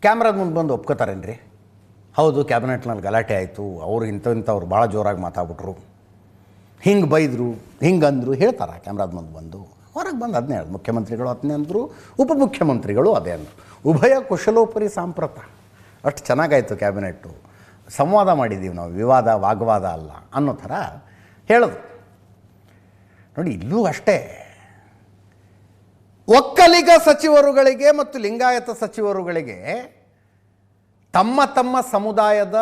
ಕ್ಯಾಮ್ರಾದ ಮುಂದೆ ಬಂದು ಒಪ್ಕೋತಾರೇನ್ರಿ? ಹೌದು, ಕ್ಯಾಬಿನೆಟ್ನಲ್ಲಿ ಗಲಾಟೆ ಆಯಿತು, ಅವರು ಇಂಥವ್ರು ಭಾಳ ಜೋರಾಗಿ ಮಾತಾಡ್ಬಿಟ್ರು, ಹಿಂಗೆ ಬೈದರು, ಹಿಂಗೆ ಅಂದರು ಹೇಳ್ತಾರೆ. ಕ್ಯಾಮ್ರಾದ ಮುಂದೆ ಬಂದು ಹೊರಗೆ ಬಂದು ಅದನ್ನೇ ಹೇಳಿ, ಮುಖ್ಯಮಂತ್ರಿಗಳು ಅದನ್ನೇ ಅಂದರು, ಉಪಮುಖ್ಯಮಂತ್ರಿಗಳು ಅದೇ ಅಂದರು. ಉಭಯ ಕುಶಲೋಪರಿ ಸಾಂಪ್ರತ. ಅಷ್ಟು ಚೆನ್ನಾಗಾಯಿತು ಕ್ಯಾಬಿನೆಟ್ಟು, ಸಂವಾದ ಮಾಡಿದ್ದೀವಿ ನಾವು, ವಿವಾದ ವಾಗ್ವಾದ ಅಲ್ಲ ಅನ್ನೋ ಥರ ಹೇಳೋದು. ನೋಡಿ, ಇಲ್ಲೂ ಅಷ್ಟೇ. ಒಕ್ಕಲಿಗ ಸಚಿವರುಗಳಿಗೆ ಮತ್ತು ಲಿಂಗಾಯತ ಸಚಿವರುಗಳಿಗೆ ತಮ್ಮ ತಮ್ಮ ಸಮುದಾಯದ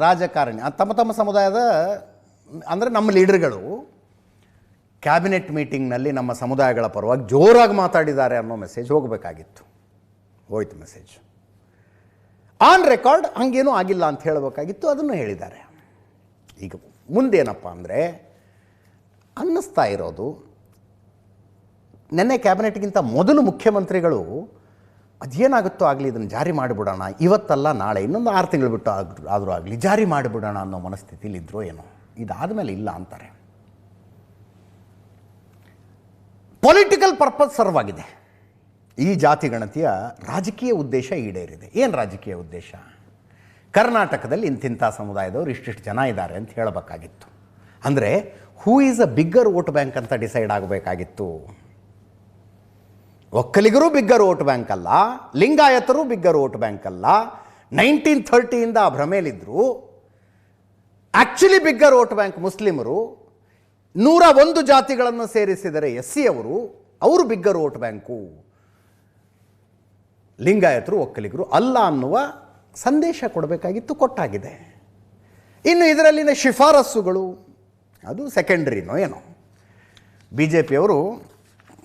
ರಾಜಕಾರಣಿ, ತಮ್ಮ ಸಮುದಾಯದ ಅಂದರೆ ನಮ್ಮ ಲೀಡರ್ಗಳು ಕ್ಯಾಬಿನೆಟ್ ಮೀಟಿಂಗ್ನಲ್ಲಿ ನಮ್ಮ ಸಮುದಾಯಗಳ ಪರವಾಗಿ ಜೋರಾಗಿ ಮಾತಾಡಿದ್ದಾರೆ ಅನ್ನೋ ಮೆಸೇಜ್ ಹೋಗಬೇಕಾಗಿತ್ತು. ಹೋಯ್ತು ಮೆಸೇಜ್ ಆನ್ ರೆಕಾರ್ಡ್. ಹಂಗೇನೂ ಆಗಿಲ್ಲ ಅಂತ ಹೇಳಬೇಕಾಗಿತ್ತು, ಅದನ್ನು ಹೇಳಿದ್ದಾರೆ. ಈಗ ಮುಂದೇನಪ್ಪ ಅಂದರೆ ಅನ್ನಿಸ್ತಾ ಇರೋದು, ನೆನ್ನೆ ಕ್ಯಾಬಿನೆಟ್ಗಿಂತ ಮೊದಲು ಮುಖ್ಯಮಂತ್ರಿಗಳು ಅದೇನಾಗುತ್ತೋ ಆಗಲಿ ಇದನ್ನು ಜಾರಿ ಮಾಡಿಬಿಡೋಣ, ಇವತ್ತಲ್ಲ ನಾಳೆ, ಇನ್ನೊಂದು 6 ತಿಂಗಳು ಬಿಟ್ಟು ಆದರೂ ಆಗಲಿ ಜಾರಿ ಮಾಡಿಬಿಡೋಣ ಅನ್ನೋ ಮನಸ್ಥಿತಿಲಿ ಇದ್ರೋ ಏನೋ. ಇದಾದ ಮೇಲೆ ಇಲ್ಲ ಅಂತಾರೆ. ಪೊಲಿಟಿಕಲ್ ಪರ್ಪಸ್ ಸರ್ವಾಗಿದೆ. ಈ ಜಾತಿ ಗಣತಿಯ ರಾಜಕೀಯ ಉದ್ದೇಶ ಈಡೇರಿದೆ. ಏನು ರಾಜಕೀಯ ಉದ್ದೇಶ? ಕರ್ನಾಟಕದಲ್ಲಿ ಇಂತಿಂಥ ಸಮುದಾಯದವರು ಇಷ್ಟಿಷ್ಟು ಜನ ಇದ್ದಾರೆ ಅಂತ ಹೇಳಬೇಕಾಗಿತ್ತು. ಅಂದರೆ who is a bigger vote bank ಅಂತ ಡಿಸೈಡ್ ಆಗಬೇಕಾಗಿತ್ತು. ಒಕ್ಕಲಿಗರು ಬಿಗ್ಗರ್ ವೋಟ್ ಬ್ಯಾಂಕ್ ಅಲ್ಲ, ಲಿಂಗಾಯತರು ಬಿಗ್ಗರ್ ವೋಟ್ ಬ್ಯಾಂಕ್ ಅಲ್ಲ. 1930 ಆ ಭ್ರಮೇಲಿದ್ದರು. ಆ್ಯಕ್ಚುಲಿ ಬಿಗ್ಗರ್ ವೋಟ್ ಬ್ಯಾಂಕ್ ಮುಸ್ಲಿಮರು. 101 ಜಾತಿಗಳನ್ನು ಸೇರಿಸಿದರೆ SC ಅವರು ಬಿಗ್ಗರ್ ವೋಟ್ ಬ್ಯಾಂಕು. ಲಿಂಗಾಯತರು ಒಕ್ಕಲಿಗರು ಅಲ್ಲ ಅನ್ನುವ ಸಂದೇಶ ಕೊಡಬೇಕಾಗಿತ್ತು, ಕೊಟ್ಟಾಗಿದೆ. ಇನ್ನು ಇದರಲ್ಲಿನ ಶಿಫಾರಸ್ಸುಗಳು ಅದು ಸೆಕೆಂಡ್ರಿನೋ ಏನೋ. BJPಯವರು,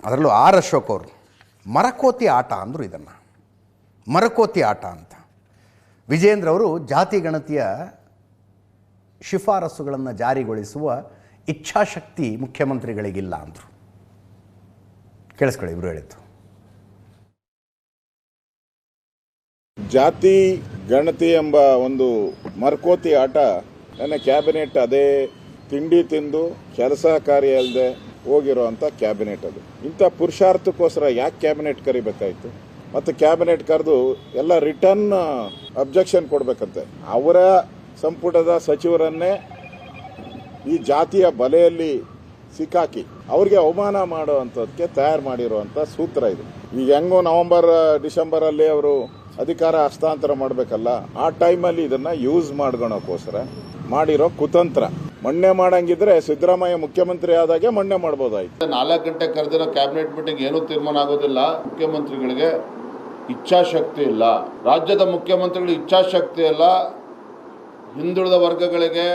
ಅದರಲ್ಲೂ ಅಶೋಕ್ ಅವರು ಮರಕೋತಿ ಆಟ ಅಂದರು. ಇದನ್ನು ಮರಕೋತಿ ಆಟ ಅಂತ. ವಿಜೇಂದ್ರ ಅವರು ಜಾತಿ ಗಣತಿಯ ಶಿಫಾರಸುಗಳನ್ನು ಜಾರಿಗೊಳಿಸುವ ಇಚ್ಛಾಶಕ್ತಿ ಮುಖ್ಯಮಂತ್ರಿಗಳಿಗಿಲ್ಲ ಅಂದರು. ಕೇಳಿಸ್ಕೊಳ್ಳಿ, ಇವರು ಹೇಳಿದ್ದು. ಜಾತಿ ಗಣತಿ ಎಂಬ ಒಂದು ಮರ್ಕೋತಿ ಆಟ ನನ್ನ ಕ್ಯಾಬಿನೆಟ್ ಅದೇ ತಿಂಡಿ ತಿಂದು ಕೆಲಸ ಕಾರ್ಯ ಅಲ್ಲದೆ ಹೋಗಿರೋಂಥ ಕ್ಯಾಬಿನೆಟ್ ಅದು. ಇಂಥ ಪುರುಷಾರ್ಥಕ್ಕೋಸ್ಕರ ಯಾಕೆ ಕ್ಯಾಬಿನೆಟ್ ಕರಿಬೇಕಾಯ್ತು? ಮತ್ತು ಕ್ಯಾಬಿನೆಟ್ ಕರೆದು ಎಲ್ಲ ರಿಟರ್ನ್ ಅಬ್ಜೆಕ್ಷನ್ ಕೊಡಬೇಕಂತೆ. ಅವರ ಸಂಪುಟದ ಸಚಿವರನ್ನೇ ಈ ಜಾತಿಯ ಬಲೆಯಲ್ಲಿ ಸಿಕ್ಕಾಕಿ ಅವ್ರಿಗೆ ಅವಮಾನ ಮಾಡುವಂಥದ್ದಕ್ಕೆ ತಯಾರು ಮಾಡಿರುವಂಥ ಸೂತ್ರ ಇದು. ಈಗ ಹೆಂಗೋ ಡಿಸೆಂಬರಲ್ಲಿ ಅವರು ಅಧಿಕಾರ ಹಸ್ತಾಂತರ ಮಾಡಬೇಕಲ್ಲ, ಆ ಟೈಮಲ್ಲಿ ಇದನ್ನ ಯೂಸ್ ಮಾಡ್ಕೊಳಕ್ಕೋಸ್ಕರ ಮಾಡಿರೋ ಕುತಂತ್ರ. ಮಣ್ಣೆ ಮಾಡಂಗಿದ್ರೆ ಸಿದ್ದರಾಮಯ್ಯ ಮುಖ್ಯಮಂತ್ರಿ ಆದಾಗೆ ಮಣ್ಣೆ ಮಾಡ್ಬೋದಾಯ್ತು. 4 ಗಂಟೆ ಕರೆದಿರೋ ಕ್ಯಾಬಿನೆಟ್ ಮೀಟಿಂಗ್ ಏನೂ ತೀರ್ಮಾನ ಆಗೋದಿಲ್ಲ. ಮುಖ್ಯಮಂತ್ರಿಗಳಿಗೆ ಇಚ್ಛಾಶಕ್ತಿ ಇಲ್ಲ, ರಾಜ್ಯದ ಮುಖ್ಯಮಂತ್ರಿಗಳಿಗೆ ಇಚ್ಛಾಶಕ್ತಿ ಇಲ್ಲ. ಹಿಂದುಳಿದ ವರ್ಗಗಳಿಗೆ,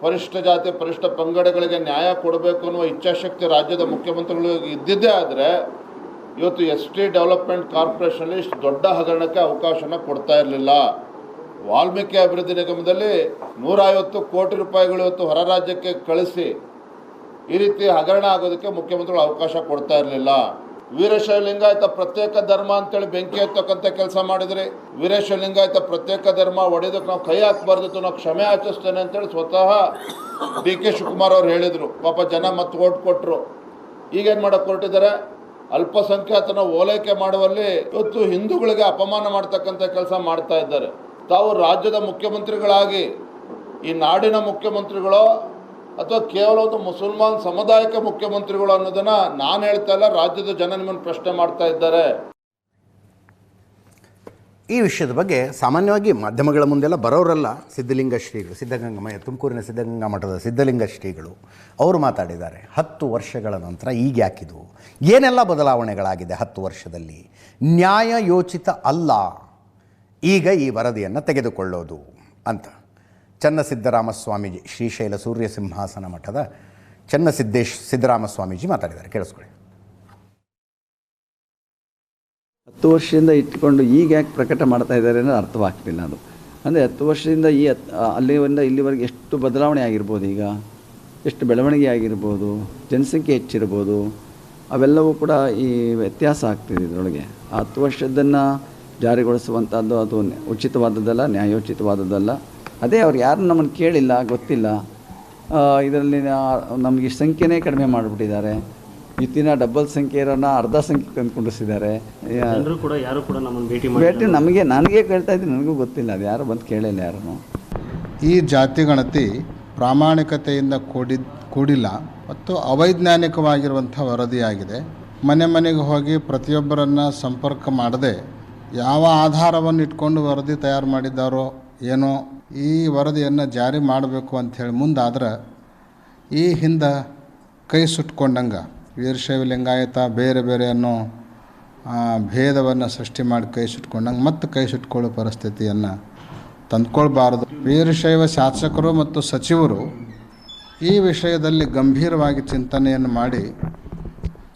ಪರಿಷ್ಠ ಜಾತಿ ಪರಿಷ್ಠ ಪಂಗಡಗಳಿಗೆ ನ್ಯಾಯ ಕೊಡಬೇಕು ಅನ್ನುವ ಇಚ್ಛಾಶಕ್ತಿ ರಾಜ್ಯದ ಮುಖ್ಯಮಂತ್ರಿಗಳಿಗೆ ಇದ್ದಿದ್ದೇ ಆದರೆ ಇವತ್ತು ST ಡೆವಲಪ್ಮೆಂಟ್ ಕಾರ್ಪೊರೇಷನಲ್ಲಿ ಇಷ್ಟು ದೊಡ್ಡ ಹಗರಣಕ್ಕೆ ಅವಕಾಶನ ಕೊಡ್ತಾ ಇರಲಿಲ್ಲ. ವಾಲ್ಮೀಕಿ ಅಭಿವೃದ್ಧಿ ನಿಗಮದಲ್ಲಿ 150 ಕೋಟಿ ರೂಪಾಯಿಗಳು ಇವತ್ತು ಹೊರ ರಾಜ್ಯಕ್ಕೆ ಕಳಿಸಿ ಈ ರೀತಿ ಹಗರಣ ಆಗೋದಕ್ಕೆ ಮುಖ್ಯಮಂತ್ರಿಗಳು ಅವಕಾಶ ಕೊಡ್ತಾ ಇರಲಿಲ್ಲ. ವೀರಶೈವ ಲಿಂಗಾಯತ ಪ್ರತ್ಯೇಕ ಧರ್ಮ ಅಂತೇಳಿ ಬೆಂಕಿ ಎತ್ತಕ್ಕಂಥ ಕೆಲಸ ಮಾಡಿದ್ರಿ. ವೀರಶೈವ ಲಿಂಗಾಯತ ಪ್ರತ್ಯೇಕ ಧರ್ಮ ಒಡೆಯೋದಕ್ಕೆ ನಾವು ಕೈ ಹಾಕಬಾರ್ದಿತ್ತು, ನಾವು ಕ್ಷಮೆ ಯಾಚಿಸ್ತೇನೆ ಅಂತೇಳಿ ಸ್ವತಃ DK ಶಿವಕುಮಾರ್ ಅವರು ಹೇಳಿದರು. ಪಾಪ ಜನ ಮತ್ತೆ ಓಟ್ ಕೊಟ್ಟರು. ಈಗೇನು ಮಾಡೋಕ್ಕೆ ಹೊರಟಿದ್ದಾರೆ? ಅಲ್ಪಸಂಖ್ಯಾತನ ಓಲೈಕೆ ಮಾಡುವಲ್ಲಿ ಇವತ್ತು ಹಿಂದೂಗಳಿಗೆ ಅಪಮಾನ ಮಾಡ್ತಕ್ಕಂಥ ಕೆಲಸ ಮಾಡ್ತಾ ಇದ್ದಾರೆ. ತಾವು ರಾಜ್ಯದ ಮುಖ್ಯಮಂತ್ರಿಗಳಾಗಿ ಈ ನಾಡಿನ ಮುಖ್ಯಮಂತ್ರಿಗಳು ಅಥವಾ ಕೇವಲ ಒಂದು ಮುಸಲ್ಮಾನ್ ಸಮುದಾಯಕ್ಕೆ ಮುಖ್ಯಮಂತ್ರಿಗಳು ಅನ್ನೋದನ್ನ ನಾನು ಹೇಳ್ತಾ ಇಲ್ಲ, ರಾಜ್ಯದ ಜನ ನಿಮ್ಮನ್ನು ಪ್ರಶ್ನೆ ಮಾಡ್ತಾ ಇದ್ದಾರೆ. ಈ ವಿಷಯದ ಬಗ್ಗೆ ಸಾಮಾನ್ಯವಾಗಿ ಮಾಧ್ಯಮಗಳ ಮುಂದೆಲ್ಲ ಬರೋರೆಲ್ಲ ಸಿದ್ಧಲಿಂಗ ಶ್ರೀಗಳು, ತುಮಕೂರಿನ ಸಿದ್ಧಗಂಗಾ ಮಠದ ಸಿದ್ಧಲಿಂಗ ಶ್ರೀಗಳು ಅವರು ಮಾತಾಡಿದ್ದಾರೆ. 10 ವರ್ಷಗಳ ನಂತರ ಈಗ ಯಾಕಿದು, ಏನೆಲ್ಲ ಬದಲಾವಣೆಗಳಾಗಿದೆ 10 ವರ್ಷದಲ್ಲಿ, ನ್ಯಾಯಯೋಚಿತ ಅಲ್ಲ ಈಗ ಈ ವರದಿಯನ್ನು ತೆಗೆದುಕೊಳ್ಳೋದು ಅಂತ. ಚನ್ನಸಿದ್ದರಾಮ ಸ್ವಾಮೀಜಿ, ಶ್ರೀಶೈಲ ಸೂರ್ಯ ಸಿಂಹಾಸನ ಮಠದ ಸಿದ್ದರಾಮ ಸ್ವಾಮೀಜಿ ಮಾತಾಡಿದ್ದಾರೆ. ಕೇಳಿಸ್ಕೊಳ್ಳಿ. 10 ವರ್ಷದಿಂದ ಇಟ್ಕೊಂಡು ಈಗ ಯಾಕೆ ಪ್ರಕಟ ಮಾಡ್ತಾ ಇದ್ದಾರೆ ಅನ್ನೋದು ಅರ್ಥವಾಗ್ತಿಲ್ಲ. ಅದು ಅಂದರೆ 10 ವರ್ಷದಿಂದ ಅಲ್ಲಿಂದ ಇಲ್ಲಿವರೆಗೆ ಎಷ್ಟು ಬದಲಾವಣೆ ಆಗಿರ್ಬೋದು, ಈಗ ಎಷ್ಟು ಬೆಳವಣಿಗೆ ಆಗಿರ್ಬೋದು, ಜನಸಂಖ್ಯೆ ಹೆಚ್ಚಿರ್ಬೋದು, ಅವೆಲ್ಲವೂ ಕೂಡ ಈ ವ್ಯತ್ಯಾಸ ಆಗ್ತಿದೆ ಇದರೊಳಗೆ. ಆ 10 ವರ್ಷದನ್ನು ಜಾರಿಗೊಳಿಸುವಂಥದ್ದು ಅದು ಉಚಿತವಾದದ್ದಲ್ಲ, ನ್ಯಾಯೋಚಿತವಾದದ್ದಲ್ಲ. ಅದೇ ಅವ್ರು ಯಾರು ನಮ್ಮನ್ನು ಕೇಳಿಲ್ಲ, ಗೊತ್ತಿಲ್ಲ. ಇದರಲ್ಲಿ ನಮಗೆ ಸಂಖ್ಯೆನೇ ಕಡಿಮೆ ಮಾಡಿಬಿಟ್ಟಿದ್ದಾರೆ. ಇತ್ತಿನ ಡಬಲ್ ಸಂಖ್ಯೆ ಇರೋನ ಅರ್ಧ ಸಂಖ್ಯೆ ತಂದು ಕುಂಡಿಸಿದ್ದಾರೆ. ಜನರು ಕೂಡ ಯಾರು ಕೂಡ ನಮ್ಮನ್ನು ಭೇಟಿ ಭೇಟಿ ನನಗೆ ಕೇಳ್ತಾ ಇದ್ದೀನಿ, ನನಗೂ ಗೊತ್ತಿಲ್ಲ, ಅದು ಯಾರು ಬಂದು ಕೇಳಿಲ್ಲ ಯಾರನ್ನು. ಈ ಜಾತಿ ಗಣತಿ ಪ್ರಾಮಾಣಿಕತೆಯಿಂದ ಕೂಡಿಲ್ಲ ಮತ್ತು ಅವೈಜ್ಞಾನಿಕವಾಗಿರುವಂಥ ವರದಿಯಾಗಿದೆ. ಮನೆ ಮನೆಗೆ ಹೋಗಿ ಪ್ರತಿಯೊಬ್ಬರನ್ನು ಸಂಪರ್ಕ ಮಾಡದೆ ಯಾವ ಆಧಾರವನ್ನು ಇಟ್ಕೊಂಡು ವರದಿ ತಯಾರು ಮಾಡಿದ್ದಾರೋ ಏನೋ, ಈ ವರದಿಯನ್ನು ಜಾರಿ ಮಾಡಬೇಕು ಅಂಥೇಳಿ ಮುಂದಾದ್ರೆ ಈ ಹಿಂದೆ ಕೈ ಸುಟ್ಕೊಂಡಂಗೆ ವೀರಶೈವ ಲಿಂಗಾಯತ ಬೇರೆ ಬೇರೆ ಅನ್ನೋ ಭೇದವನ್ನು ಸೃಷ್ಟಿ ಮಾಡಿ ಕೈ ಸುಟ್ಕೊಂಡಂಗೆ ಮತ್ತೆ ಕೈ ಸುಟ್ಕೊಳ್ಳೋ ಪರಿಸ್ಥಿತಿಯನ್ನು ತಂದ್ಕೊಳ್ಬಾರ್ದು. ವೀರಶೈವ ಶಾಸಕರು ಮತ್ತು ಸಚಿವರು ಈ ವಿಷಯದಲ್ಲಿ ಗಂಭೀರವಾಗಿ ಚಿಂತನೆಯನ್ನು ಮಾಡಿ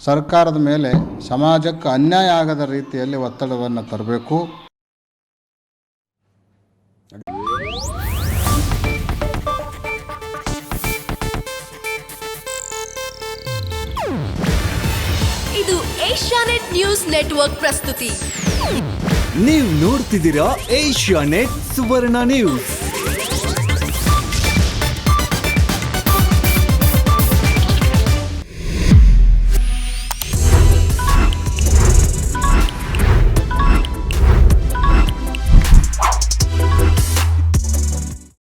ಸರ್ಕಾರದ ಮೇಲೆ ಸಮಾಜಕ್ಕೆ ಅನ್ಯಾಯ ಆಗದ ರೀತಿಯಲ್ಲಿ ಒತ್ತಡವನ್ನು ತರಬೇಕು. ಇದು ಏಷ್ಯಾನೆಟ್ ನ್ಯೂಸ್ ನೆಟ್ವರ್ಕ್ ಪ್ರಸ್ತುತಿ. ನೀವು ನೋಡ್ತಿದ್ದೀರಾ ಏಷ್ಯಾನೆಟ್ ಸುವರ್ಣ ನ್ಯೂಸ್.